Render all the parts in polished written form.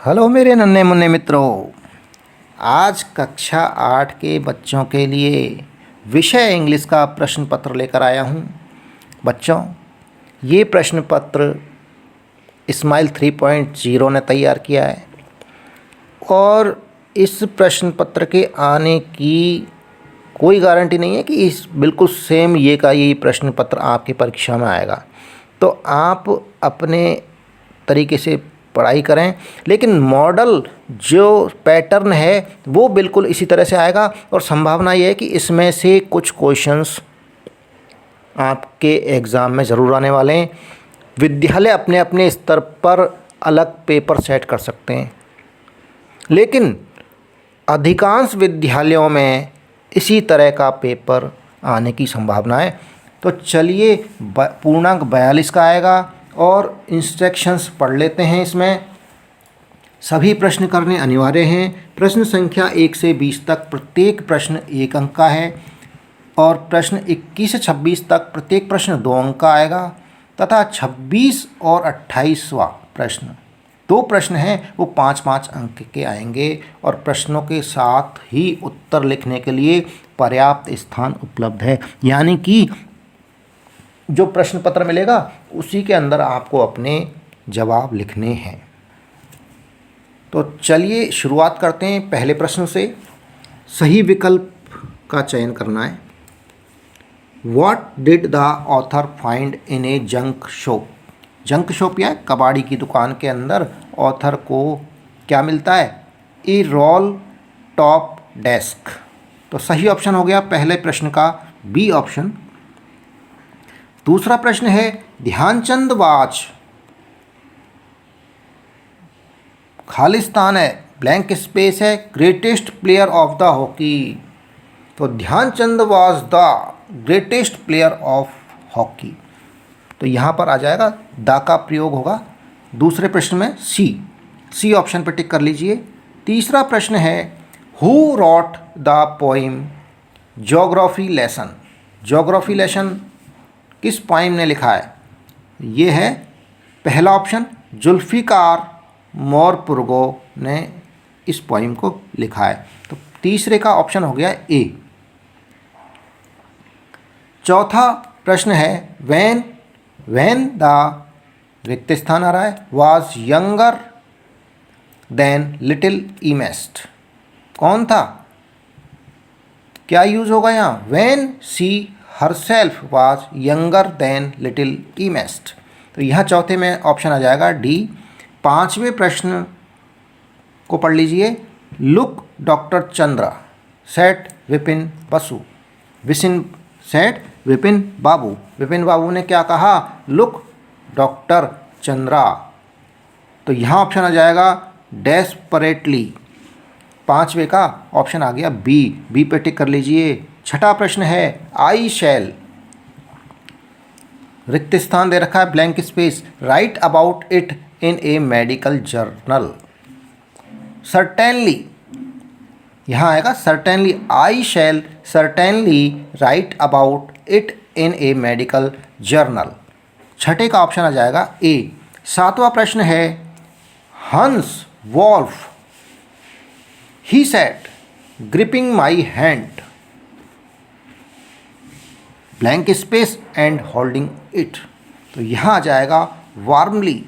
Hello मेरे नन्हे मुन्ने मित्रों। आज कक्षा 8 के बच्चों के लिए विषय इंग्लिश का प्रश्न पत्र लेकर आया हूँ। बच्चों, ये प्रश्न पत्र इस्माइल 3.0 ने तैयार किया है और इस प्रश्न पत्र के आने की कोई गारंटी नहीं है कि इस बिल्कुल सेम ये का ये प्रश्न पत्र आपकी परीक्षा में आएगा। तो आप अपने तरीके से पढ़ाई करें, लेकिन मॉडल जो पैटर्न है वो बिल्कुल इसी तरह से आएगा और संभावना ये है कि इसमें से कुछ क्वेश्चंस आपके एग्ज़ाम में ज़रूर आने वाले हैं। विद्यालय अपने अपने स्तर पर अलग पेपर सेट कर सकते हैं, लेकिन अधिकांश विद्यालयों में इसी तरह का पेपर आने की संभावना है। तो चलिए पूर्णांक 42 का आएगा और इंस्ट्रक्शंस पढ़ लेते हैं। इसमें सभी प्रश्न करने अनिवार्य हैं। प्रश्न संख्या 1 से 20 तक प्रत्येक प्रश्न 1 अंक का है और प्रश्न 21 से 26 तक प्रत्येक प्रश्न 2 अंक का आएगा तथा 26 और 28वां प्रश्न 2 प्रश्न हैं वो 5-5 अंक के आएंगे और प्रश्नों के साथ ही उत्तर लिखने के लिए पर्याप्त स्थान उपलब्ध है। यानी कि जो प्रश्न पत्र मिलेगा उसी के अंदर आपको अपने जवाब लिखने हैं। तो चलिए शुरुआत करते हैं पहले प्रश्न से। सही विकल्प का चयन करना है। What did the author find in a junk shop? Junk shop या कबाड़ी की दुकान के अंदर ऑथर को क्या मिलता है? ए रोल टॉप डेस्क। तो सही ऑप्शन हो गया पहले प्रश्न का बी ऑप्शन। दूसरा प्रश्न है ध्यानचंद वाज खालिस्तान है, ब्लैंक स्पेस है, greatest player of the hockey. तो Dhyan Chand was the greatest player of hockey. तो यहाँ पर आ जाएगा द का प्रयोग होगा। दूसरे प्रश्न में सी ऑप्शन पर टिक कर लीजिए। तीसरा प्रश्न है who rot the poem geography lesson. Geography lesson किस पोइम ने लिखा है? ये है पहला ऑप्शन, जुल्फ़िकार मोरपुरगो ने इस पोइम को लिखा है। तो तीसरे का ऑप्शन हो गया ए। चौथा प्रश्न है व्हेन द रिक्त स्थान आ रहा है वाज यंगर देन लिटिल ईमेस्ट। कौन था? क्या यूज होगा यहाँ? When she herself was younger than little ईमेस्ट। तो यहाँ चौथे में ऑप्शन आ जाएगा डी। पांचवें प्रश्न को पढ़ लीजिए। Look doctor Chandra said Vipin Basu. Said Vipin Babu. Vipin Babu ने क्या कहा? Look doctor Chandra. तो यहाँ ऑप्शन आ जाएगा डेस्परेटली। पांचवें का ऑप्शन आ गया बी पे टिक कर लीजिए। छठा प्रश्न है आई शैल, रिक्त स्थान दे रखा है blank space, write about it in a medical journal. Certainly यहाँ आएगा certainly, I shall certainly write about it in a medical journal. छठे का ऑप्शन आ जाएगा ए। सातवां प्रश्न है Hans Wolf he said gripping my hand blank space and holding it. तो यहाँ आ जाएगा warmly,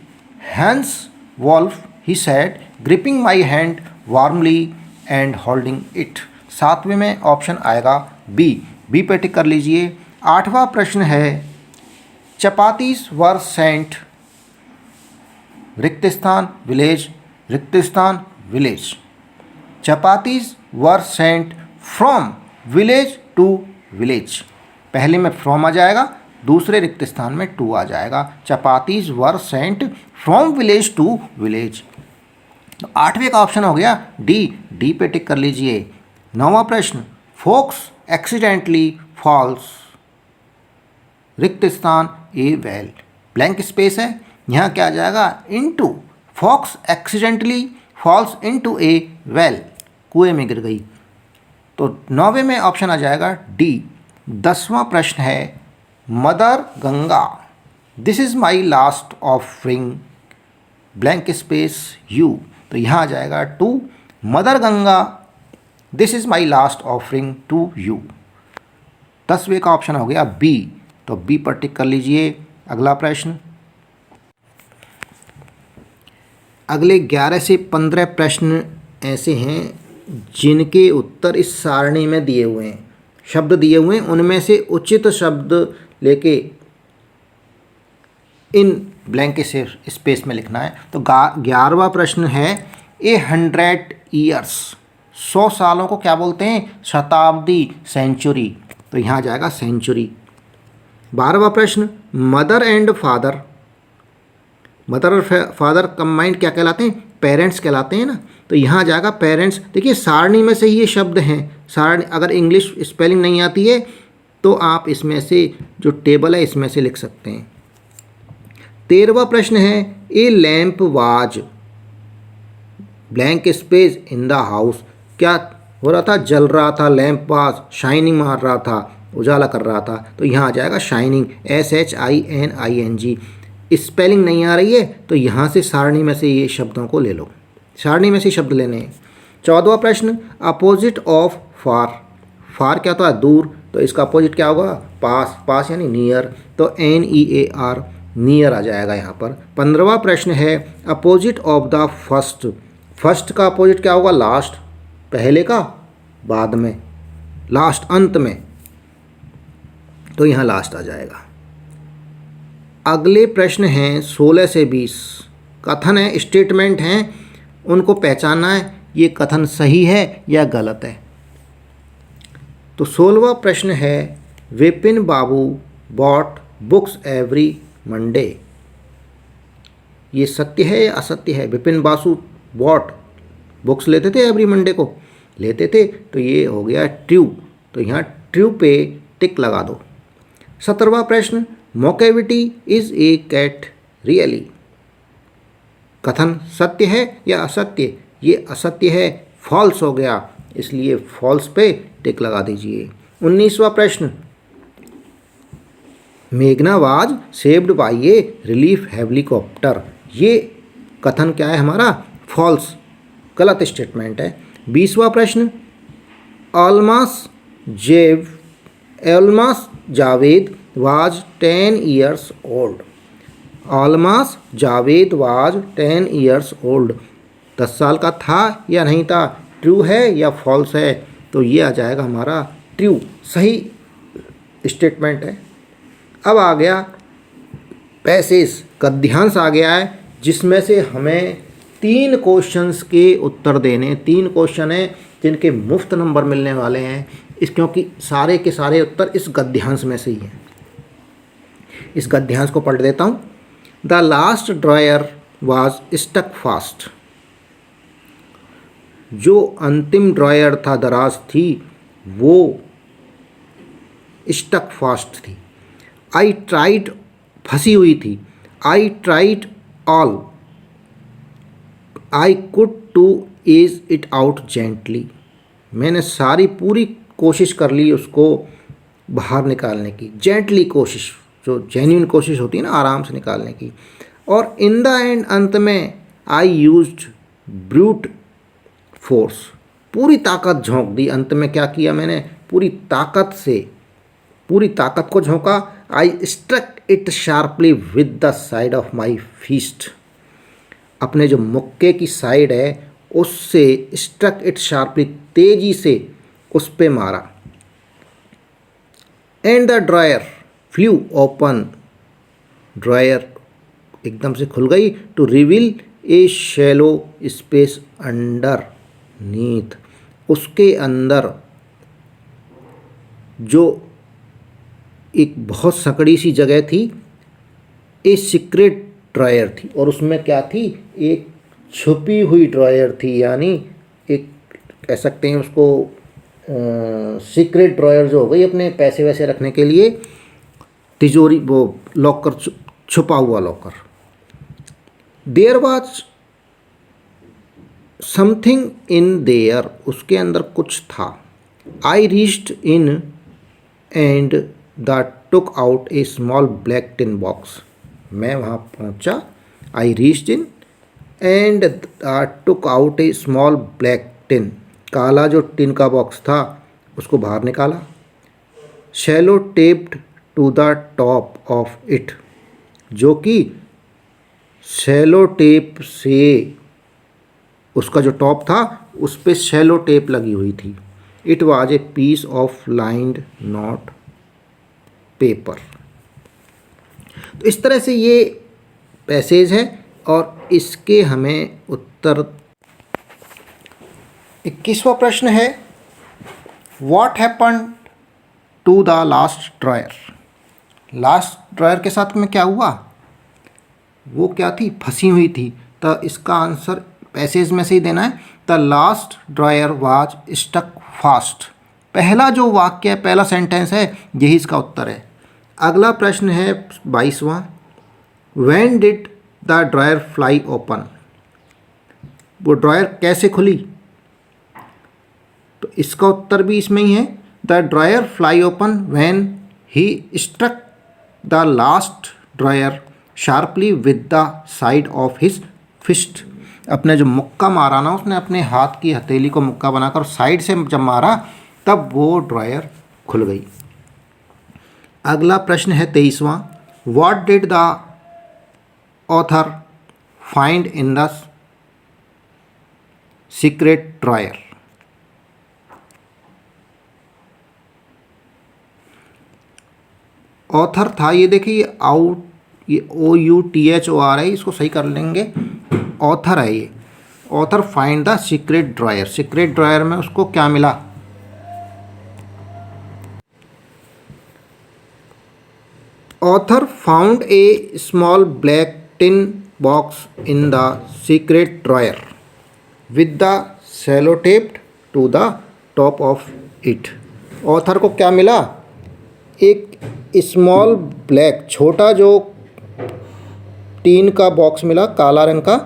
Hans Wolf he said gripping my hand warmly and holding it. सातवें में ऑप्शन आएगा बी पे टिक कर लीजिए। आठवां प्रश्न है चपातीस वर सेंट रिक्त स्थान विलेज, रिक्त स्थान village. Chapatis were sent from village to village. पहले में फ्रॉम आ जाएगा, दूसरे रिक्त स्थान में टू आ जाएगा। Chapatis were sent from village to village. तो आठवें का ऑप्शन हो गया डी पे टिक कर लीजिए। नौवां प्रश्न फोक्स एक्सीडेंटली फॉल्स रिक्त स्थान ए वेल, ब्लैंक स्पेस है। यहाँ क्या आ जाएगा? Into. Fox accidentally falls into a well, कुएं में गिर गई। तो नौवें में ऑप्शन आ जाएगा डी। 10वां प्रश्न है mother Ganga this is my last offering blank space you. तो यहाँ आ जाएगा to mother Ganga, this is my last offering to you. 10वें का ऑप्शन हो गया बी, तो बी पर टिक कर लीजिए। अगला प्रश्न, अगले 11 से 15 प्रश्न ऐसे हैं जिनके उत्तर इस सारणी में दिए हुए हैं, शब्द दिए हुए हैं, उनमें से उचित शब्द लेके इन ब्लैंक स्पेस में लिखना है। तो 11वां प्रश्न है ए 100 ईयर्स, 100 सालों को क्या बोलते हैं? शताब्दी, सेंचुरी, तो यहाँ जाएगा सेंचुरी। 12वां प्रश्न, मदर एंड फादर, मदर और फादर कंबाइंड क्या कहलाते हैं? पेरेंट्स कहलाते हैं ना, तो यहाँ जाएगा पेरेंट्स। देखिए सारणी में से ही ये शब्द हैं, सारणी अगर इंग्लिश स्पेलिंग नहीं आती है तो आप इसमें से जो टेबल है इसमें से लिख सकते हैं। 13वां प्रश्न है ए lamp was blank space in the house, क्या हो रहा था? जल रहा था, लैम्प वाज शाइनिंग मार रहा था, उजाला कर रहा था, तो यहाँ आ जाएगा शाइनिंग, SHINING। स्पेलिंग नहीं आ रही है तो यहाँ से सारणी में से ये शब्दों को ले लो, सारणी में से शब्द लेने हैं। 14वां प्रश्न, अपोजिट ऑफ फार, फार क्या होता है? दूर, तो इसका अपोजिट क्या होगा? पास, पास यानी नियर, तो NEAR, नियर आ जाएगा यहाँ पर। 15वां प्रश्न है opposite of the first, first का अपोजिट क्या होगा? लास्ट, पहले का बाद में, लास्ट अंत में, तो यहाँ लास्ट आ जाएगा। अगले प्रश्न हैं 16 से 20, कथन है, स्टेटमेंट हैं, उनको पहचानना है ये कथन सही है या गलत है। तो 16वां प्रश्न है विपिन बाबू बॉट बुक्स एवरी मंडे, ये सत्य है या असत्य है? विपिन बासु बॉट बुक्स लेते थे एवरी मंडे को, लेते थे, तो ये हो गया ट्रू, तो यहाँ ट्रू पे टिक लगा दो। 17वां प्रश्न, मोकेविटी इज ए कैट रियली, कथन सत्य है या असत्य? ये असत्य है, फॉल्स हो गया, इसलिए फॉल्स पे टिक लगा दीजिए। 19वां प्रश्न, मेघना was saved by A relief helicopter, ये कथन क्या है हमारा? फॉल्स, गलत स्टेटमेंट है। 20वां प्रश्न, Almas Javed was 10 years old, Almas Javed was 10 years old, 10 साल का था या नहीं था? ट्रू है या फॉल्स है? तो ये आ जाएगा हमारा ट्रू, सही स्टेटमेंट है। अब आ गया पैसेज, गद्यांश आ गया है, जिसमें से हमें 3 क्वेश्चंस के उत्तर देने, 3 क्वेश्चन हैं जिनके मुफ्त नंबर मिलने वाले हैं, इस क्योंकि सारे के सारे उत्तर इस गद्यांश में से ही हैं। इस गद्यांश को पढ़ देता हूँ। The last drawer was stuck fast, जो अंतिम ड्रायर था, दराज थी, वो स्टक फास्ट थी। आई ट्राइड, फंसी हुई थी। I tried all I could to ease it out gently, मैंने सारी पूरी कोशिश कर ली उसको बाहर निकालने की। जेंटली कोशिश, जो जेन्युइन कोशिश होती है ना, आराम से निकालने की। और इन द एंड, अंत में, आई यूज्ड ब्रूट फोर्स, पूरी ताकत झोंक दी। अंत में क्या किया मैंने? पूरी ताकत से, पूरी ताकत को झोंका। I struck it sharply with the side of my fist, अपने जो मुक्के की साइड है उससे, स्ट्रक इट शार्पली, तेजी से उस पे मारा। And the drawer flew open, drawer एकदम से खुल गई। To reveal a shallow space underneath, उसके अंदर जो एक बहुत सकड़ी सी जगह थी, ए सीक्रेट ड्रायर थी, और उसमें क्या थी? एक छुपी हुई ड्रायर थी, यानी एक कह सकते हैं उसको सीक्रेट ड्रायर जो हो गई अपने पैसे वैसे रखने के लिए, तिजोरी, वो लॉकर, छुपा हुआ locker. There was something in there, उसके अंदर कुछ था। I reached in and the took out a small black tin box, मैं वहाँ पहुँचा। I reached in, and took out a small black tin, काला जो टिन का बॉक्स था उसको बाहर निकाला। Sellotaped to the top of it, जो कि शैलो टेप से उसका जो टॉप था उस पर शैलो टेप लगी हुई थी। It was a piece of lined note paper. तो इस तरह से ये पैसेज है और इसके हमें उत्तर। 21वां प्रश्न है, what happen to the last drawer. Last drawer के साथ में क्या हुआ, वो क्या थी, फंसी हुई थी। तो इसका आंसर पैसेज में से ही देना है। The last drawer was stuck fast. पहला जो वाक्य है, पहला सेंटेंस है, यही इसका उत्तर है। अगला प्रश्न है 22वां, when did the drawer fly open. वो ड्रायर कैसे खुली, तो इसका उत्तर भी इसमें ही है। The drawer fly open when he struck the last drawer sharply with the side of his fist. अपने जो मुक्का मारा ना, उसने अपने हाथ की हथेली को मुक्का बनाकर साइड से जब मारा तब वो ड्रायर खुल गई। अगला प्रश्न है 23वां, what did the author find in the secret drawer. Author था, ये देखिए आउट, ये OUTHOR है, इसको सही कर लेंगे, ऑथर है ये। Author find the secret drawer, secret drawer में उसको क्या मिला, author found a small black tin box in the secret drawer with the sellotaped to the top of it. Author को क्या मिला, एक स्मॉल ब्लैक, छोटा जो टीन का बॉक्स मिला काला रंग का,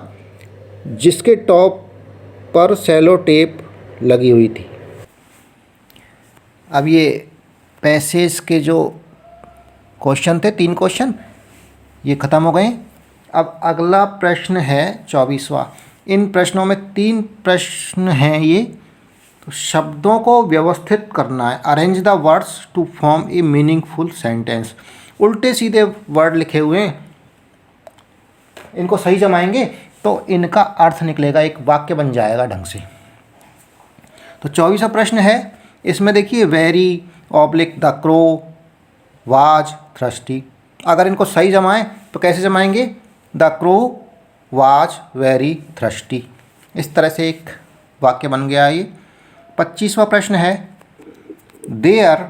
जिसके टॉप पर सेलो टेप लगी हुई थी। अब ये पैसेज के जो क्वेश्चन थे, 3 क्वेश्चन, ये ख़त्म हो गए। अब अगला प्रश्न है 24वां। इन प्रश्नों में 3 प्रश्न हैं ये। तो शब्दों को व्यवस्थित करना है। Arrange the words to form a meaningful sentence. उल्टे सीधे वर्ड लिखे हुए हैं, इनको सही जमाएंगे तो इनका अर्थ निकलेगा, एक वाक्य बन जाएगा ढंग से। तो 24वां प्रश्न है, इसमें देखिए very oblique the crow was thirsty. अगर इनको सही जमाएं तो कैसे जमाएंगे, the crow was very thirsty. इस तरह से एक वाक्य बन गया ये। 25वां प्रश्न है, there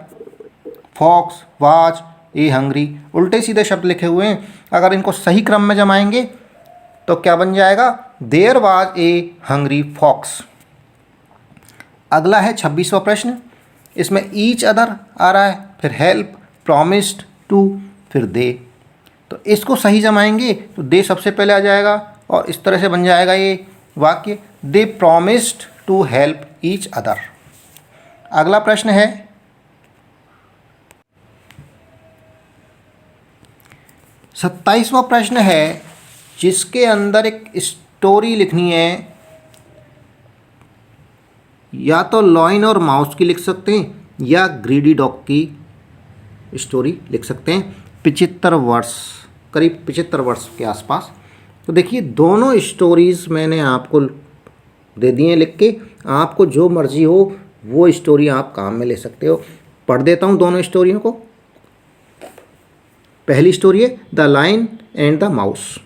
fox was a hungry. उल्टे सीधे शब्द लिखे हुए हैं, अगर इनको सही क्रम में जमाएंगे तो क्या बन जाएगा, there was a hungry fox. अगला है 26वां प्रश्न, इसमें ईच अदर आ रहा है, फिर हेल्प, प्रॉमिस्ड टू, फिर दे। तो इसको सही जमाएंगे तो दे सबसे पहले आ जाएगा और इस तरह से बन जाएगा ये वाक्य, they promised to help each other. अगला प्रश्न है 27वां प्रश्न है, जिसके अंदर एक स्टोरी लिखनी है। या तो लॉयन और माउस की लिख सकते हैं या ग्रीडी डॉग की स्टोरी लिख सकते हैं। 75 वर्ष, करीब 75 वर्ष के आसपास। तो देखिए दोनों स्टोरीज़ मैंने आपको दे दी हैं लिख के, आपको जो मर्जी हो वो स्टोरी आप काम में ले सकते हो। पढ़ देता हूँ दोनों स्टोरियों को। पहली स्टोरी है the lion and the mouse.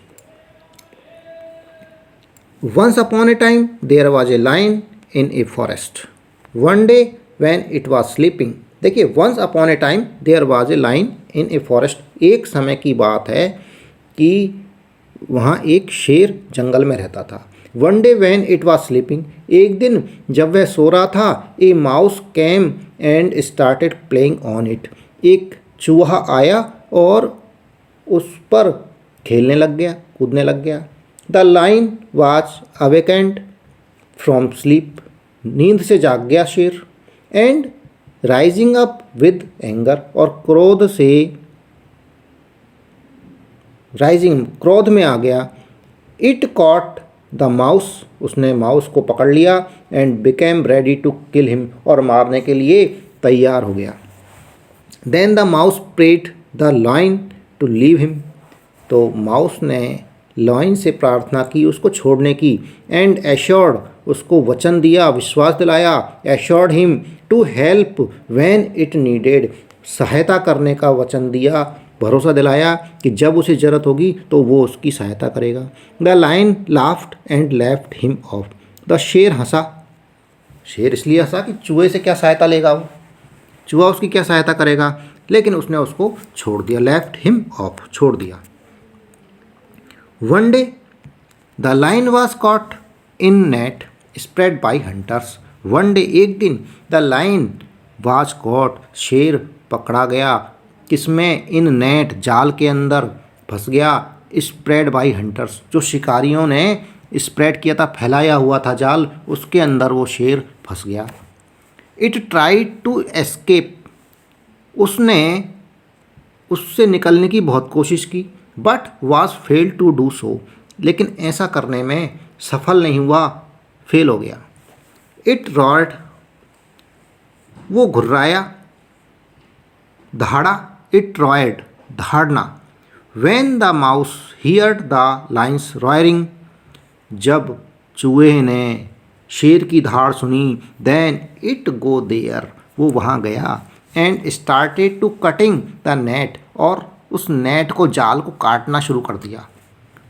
Once upon a time there was a lion in a forest. One day when it was sleeping. देखिए once upon a time there was a lion in a forest. एक समय की बात है कि वहाँ एक शेर जंगल में रहता था। One day when it was sleeping. एक दिन जब वह सो रहा था, a mouse came and started playing on it. एक चूहा आया और उस पर खेलने लग गया, कूदने लग गया। The lion was awakened from sleep. नींद से जाग गया शेर। And rising up with anger. और क्रोध से, राइजिंग क्रोध में आ गया। इट कॉट द माउस, उसने माउस को पकड़ लिया, and became ready to kill him, और मारने के लिए तैयार हो गया। Then the mouse prayed the lion to leave him, तो माउस ने लायन से प्रार्थना की उसको छोड़ने की, एंड एश्योर्ड, उसको वचन दिया, विश्वास दिलाया, assured him to help when it needed, सहायता करने का वचन दिया, भरोसा दिलाया कि जब उसे ज़रूरत होगी तो वो उसकी सहायता करेगा। The lion laughed and left him off, the शेर हंसा, शेर इसलिए हंसा कि चूहे से क्या सहायता लेगा वो, चूहा उसकी क्या सहायता करेगा, लेकिन उसने उसको छोड़ दिया, लेफ्ट हिम ऑफ, छोड़ दिया। One day the lion was caught in net spread by hunters, one day, एक दिन, द लायन वॉज कॉट, शेर पकड़ा गया, किसमें, इन नेट, जाल के अंदर फंस गया, स्प्रेड बाई हंटर्स, जो शिकारियों ने स्प्रेड किया था, फैलाया हुआ था जाल, उसके अंदर वो शेर फंस गया। इट ट्राइड टू एस्केप, उसने उससे निकलने की बहुत कोशिश की, but was fail to do so, लेकिन ऐसा करने में सफल नहीं हुआ, फेल हो गया। इट रॉर्ड, वो घुर्राया, दहाड़ा, इट रॉयड, दहाड़ना। When the mouse heard the lions roaring, जब चूहे ने शेर की दहाड़ सुनी, देन इट गो देयर, वो वहाँ गया, and started to cutting the net, और उस नेट को, जाल को काटना शुरू कर दिया।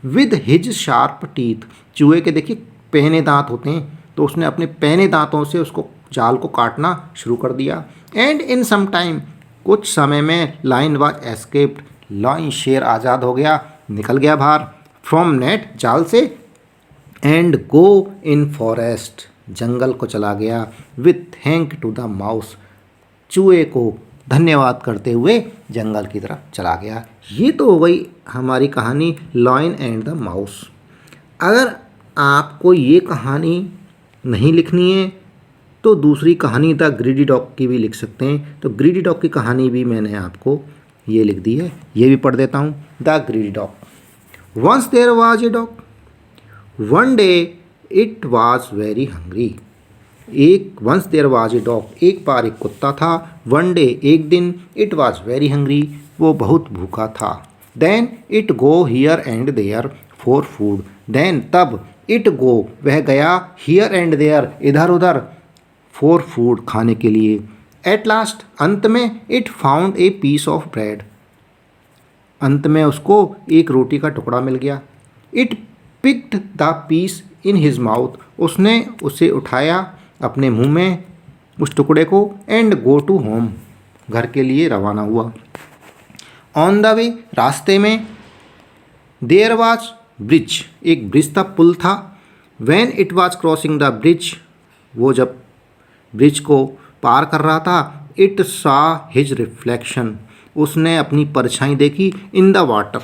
विद हिज शार्प टीथ, चूहे के देखिए पहने दांत होते हैं, तो उसने अपने पहने दांतों से उसको, जाल को काटना शुरू कर दिया। एंड इन सम टाइम, कुछ समय में, लाइन वाज एस्केप्ड, लाइन, शेर आज़ाद हो गया, निकल गया बाहर, फ्रॉम नेट, जाल से, एंड गो इन फॉरेस्ट, जंगल को चला गया, with thank to the mouse, चूहे को धन्यवाद करते हुए जंगल की तरफ चला गया। ये तो हो गई हमारी कहानी लायन एंड द माउस। अगर आपको ये कहानी नहीं लिखनी है तो दूसरी कहानी द ग्रीडी डॉग की भी लिख सकते हैं। तो ग्रीडी डॉग की कहानी भी मैंने आपको ये लिख दी है, ये भी पढ़ देता हूँ। The greedy dog. Once there was a dog, one day it was very hungry, once there was a dog, एक बार एक कुत्ता था, वन डे, एक दिन, इट वाज वेरी हंग्री, वो बहुत भूखा था, then it go here and there for food, then, तब, इट गो, वह गया, हियर एंड देयर, इधर उधर, फॉर फूड, खाने के लिए, एट लास्ट, अंत में, it found a piece of bread, अंत में उसको एक रोटी का टुकड़ा मिल गया, it picked the piece in his mouth, उसने उसे उठाया अपने मुंह में, उस टुकड़े को, एंड गो टू होम, घर के लिए रवाना हुआ। ऑन द वे, रास्ते में, देयर वाज ब्रिज, एक ब्रिज था, पुल था, when it was crossing the bridge, वो जब ब्रिज को पार कर रहा था, इट सा हिज रिफ्लेक्शन, उसने अपनी परछाई देखी, इन द वाटर,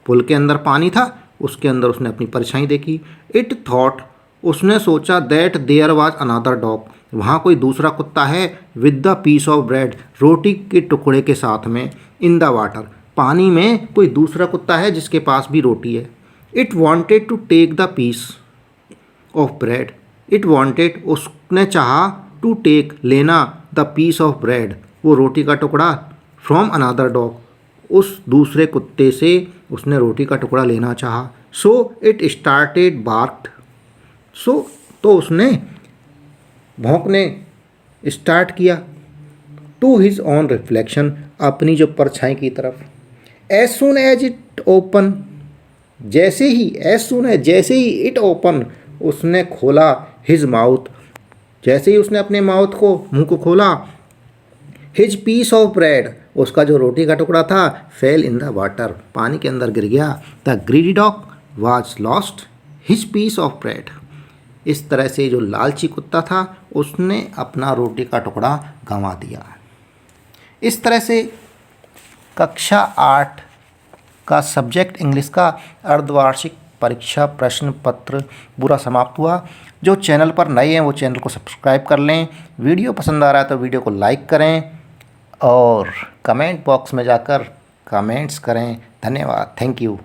पुल के अंदर पानी था, उसके अंदर उसने अपनी परछाई देखी। इट थॉट, उसने सोचा, that there was another dog, वहाँ कोई दूसरा कुत्ता है, with the piece of bread, रोटी के टुकड़े के साथ में, इन द वाटर, पानी में कोई दूसरा कुत्ता है जिसके पास भी रोटी है। It wanted to take the piece of bread, it wanted, उसने चाहा, टू टेक, लेना, द पीस ऑफ ब्रेड, वो रोटी का टुकड़ा, फ्रॉम अनदर डॉग, उस दूसरे कुत्ते से उसने रोटी का टुकड़ा लेना चाहा। सो इट स्टार्टेड बार्क्ड, सो, तो उसने भौंकने स्टार्ट किया, टू हिज ऑन रिफ्लेक्शन, अपनी जो परछाई की तरफ। As soon as it open, जैसे ही, एज सुन एज, जैसे ही, इट ओपन, उसने खोला, हिज माउथ, जैसे ही उसने अपने माउथ को, मुंह को खोला, हिज पीस ऑफ ब्रेड, उसका जो रोटी का टुकड़ा था, फेल इन द वाटर, पानी के अंदर गिर गया। The greedy dog was lost his piece of bread, इस तरह से जो लालची कुत्ता था उसने अपना रोटी का टुकड़ा गंवा दिया। इस तरह से कक्षा 8 का सब्जेक्ट इंग्लिश का अर्धवार्षिक परीक्षा प्रश्न पत्र पूरा समाप्त हुआ। जो चैनल पर नए हैं वो चैनल को सब्सक्राइब कर लें, वीडियो पसंद आ रहा है तो वीडियो को लाइक करें और कमेंट बॉक्स में जाकर कमेंट्स करें। धन्यवाद, थैंक यू।